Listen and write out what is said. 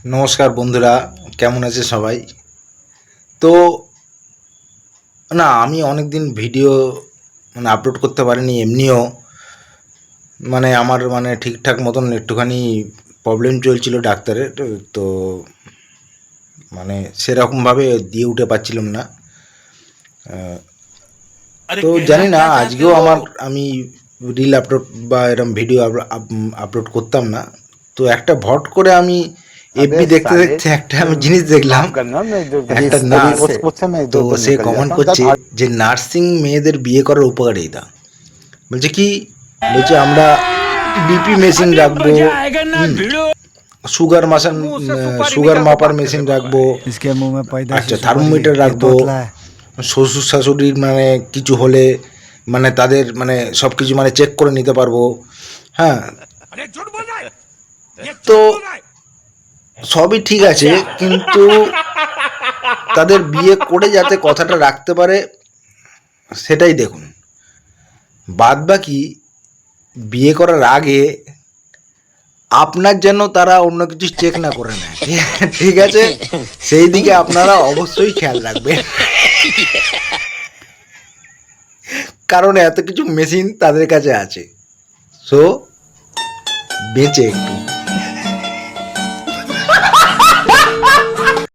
নমস্কার বন্ধুরা, কেমন আছে সবাই? তো না, আমি অনেক দিন ভিডিও আপলোড করতে পারিনি। এমনিও আমার ঠিকঠাক মতন একটুখানি প্রবলেম চলছিল ডাক্তারের। তো সেরকমভাবে দিয়ে উঠে পাচ্ছিলাম না। তো জানি না, আজকেও আমি রিল আপলোড বা এরকম ভিডিও আপলোড করতাম না। তো একটা ভট করে আমি এফবি দেখতে দেখতে একটা আমি জিনিস দেখলাম। একটা নার্স, তো সে কমেন্ট করছে যে নার্সিং মেয়েদের বিয়ে করার উপকারিতা। বলছে কি, বলছে আমরা বিপি মেশিন রাখবো, সুগার মাসান সুগার মাপার মেশিন রাখবো, इसके मुंह में पैदा আচ্ছা থার্মোমিটার ये রাখবো, तोतला है। শ্বশুর শাশুড়ির কিছু হলে তাদের সব কিছু চেক করে নিতে পারবো। হ্যাঁ, তো সবই ঠিক আছে, কিন্তু তাদের বিয়ে করে যাতে কথাটা রাখতে পারে সেটাই দেখুন। বাদ বাকি বিয়ে করার আগে আপনার যেন তারা অন্য কিছু চেক না করে নেয়, ঠিক আছে? সেই দিকে আপনারা অবশ্যই খেয়াল রাখবেন, কারণ এত কিছু মেশিন তাদের কাছে আছে। সো বেঁচে একটু